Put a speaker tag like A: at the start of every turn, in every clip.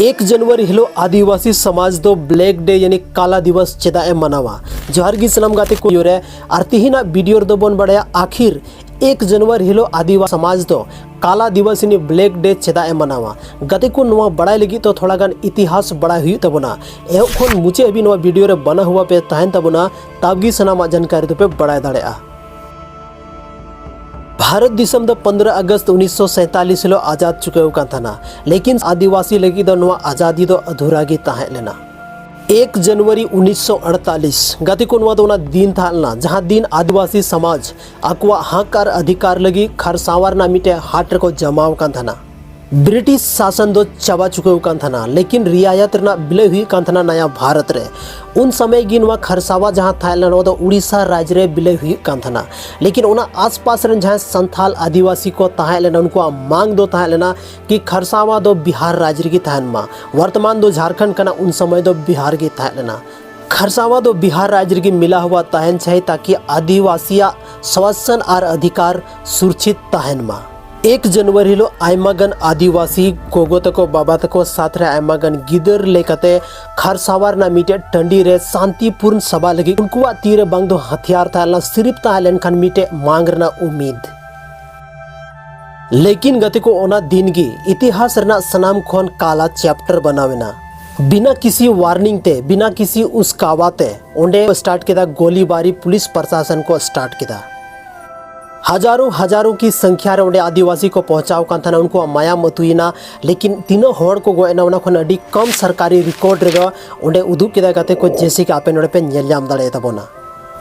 A: 1 जनवरी हिलो आदिवासी समाज दो ब्लैक डे यानी काला दिवस चेदा ए मनावा। जोहार गी सलाम गाते को योरे आरतीहिना वीडियो दो बन बड़ाया आखिर 1 जनवरी हिलो आदिवासी समाज दो काला दिवस यानी ब्लैक डे चेदा ए मनावा। गाते को नवा बड़ाई लगी तो थोड़ा गान इतिहास बड़ा हुई तबना एहब खन मुचे अभी नवा वीडियो रे बना हुआ पे तहन तबना ताबगी सनामा जानकारी दो पे बड़ाई दाड़ेआ। भारत दिसम द 15 अगस्त 1947 हिलो आजाद चुके था, लेकिन आदिवासी लगी दो नवा आजादी दो अधूरा गी ताहे लेना। 1 जनवरी 1948 गाती को नवा दोना दिन था जहां दिन आदिवासी समाज आकुआ हक और अधिकार लगी खरसावार ना मिटे हाट को जमाव कान था। ब्रिटिश शासन दो चाबा चुके था, लेकिन रियायत रना बिले हुई था नया भारत रे। उन समय गी नवा खरसावा जहाँ था दो उड़ीसा राज्य रे बिले हुई था, लेकिन उना आसपास रन जहाँ संथाल आदिवासी को ताहे लेना उनको मांग दो ताहे लेना कि खरसावा दो बिहार राज्य की तहन मा वर्तमान दो झारखंड कना उन समय दो बिहार की ताहे लेना। खरसावा दो बिहार राज्य की मिला हुआ तहन चाहिए ताकि आदिवासिया शासन और अधिकार सुरक्षित तहन मा। 1 जनवरी हिलो आयमागन आदिवासी गोगो तको बाबा तको साथ रे आयमागन गिदर लेकते खरसावार ना मिटे टंडी रे शांतिपूर्ण सभा लगी उनको तीर बांग दो हथियार था सिर्फ ताहलेन खान मिटे मांग रना उम्मीद। लेकिन गति को ओना दिन गी इतिहास रना सनाम खोन काला चैप्टर बनावेना। बिना किसी वार्निंग ते बिना किसी उसकावाते ओंडे स्टार्ट किया गोलीबारी पुलिस प्रशासन को स्टार्ट किया। हजारों की संख्या रे ओंडे आदिवासी को पहुंचाव कान था उनको माया मतुइना, लेकिन तीनों होड़ को गोएना उना खन अडी कम सरकारी रिकॉर्ड रे ओंडे उदुग किदा गाते को जैसे कि आपे नोडे पे नेलयाम दाड़े तबोना।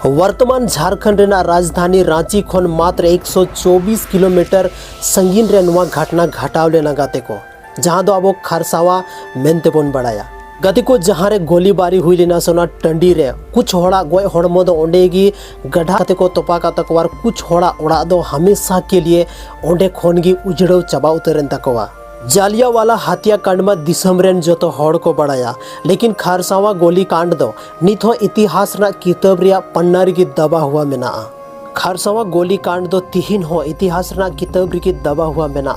A: वर्तमान झारखंड रेना राजधानी रांची खन मात्र 124 किलोमीटर संगीन रे नवा घटना घटाव लेना गाते को जहां दो अब खरसावा मेनते बन बढ़ाया। गति को जहाँ रे गोलीबारी हुई लेना सोना टंडी रे कुछ होड़ा गोय होड़मो दो ओंडेगी गढ़ा कते को तोपा का तकवार कुछ होड़ा ओड़ा दो हमेशा के लिए ओंडे खोनगी उजड़ो चबा उतरन तकवा। जालिया वाला हत्याकांड में दिसम रेन जो तो होड़ को बढ़ाया, लेकिन खरसावा गोली कांड दो नित हो इतिहास ना किताब रिया पन्नारी की दबा हुआ मेना। खरसावा गोली कांड दो तिहिन हो इतिहास ना किताब की दबा हुआ मेना।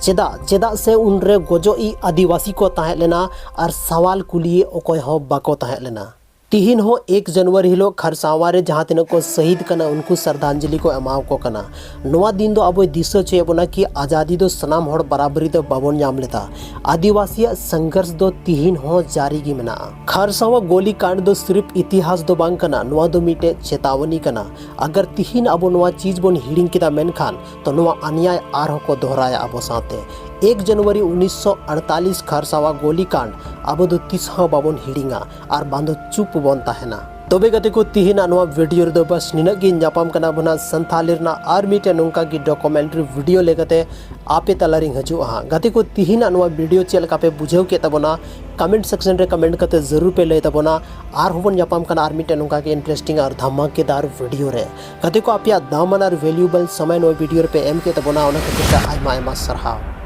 A: चेदा से उनरे गोजो ई आदिवासी को ताहे लेना और सवाल कुलिए ओकोय हो बाको ताहे लेना। तिहिन हो 1 जनवरी हिलो खरसावा रे जहाँ तीन को शहीद कना उनको श्रद्धांजलि को एमाव को कना। नवा दिन दो अब दिशा चे बोना कि आज़ादी दो सनाम होड़ बराबरी दो बाबन नाम लेता आदिवासी संघर्ष दो तिहिन हो जारी की मेना। खरसावा गोली कांड दो सिर्फ इतिहास दो बांग कना नवा दो मिटे चेतावनी कना। अगर तिहिन अब नवा चीज बन हिड़िंग किदा मेनखान तो नवा अन्याय आर को दोहराया अब साथे। 1 जनवरी 1948 खरसावा गोली कांड अब दो तीस बाबन हिड़िंगा और बांधो चुप बन ताहेना। तबे गते को तिहिना नवा वीडियो रे दो बस निनग गी नापाम कना बना संथाली रना आर मिटे नोंका की डॉक्यूमेंट्री वीडियो लेकते आपे तलारिंग हजू हा। गते को तिहिना नवा वीडियो चेल का पे बुझेव के तबना कमेंट सेक्शन रे कमेंट कते जरूर पे ले तबना आर होबन नापाम कना आर मिटे नोंका के इंटरेस्टिंग और धमाकेदार वीडियो रे। गते को आपिया दामन और वैल्यूएबल समय नो वीडियो रे पे एम के तबना ओना के आयमा आयमा सरहाव।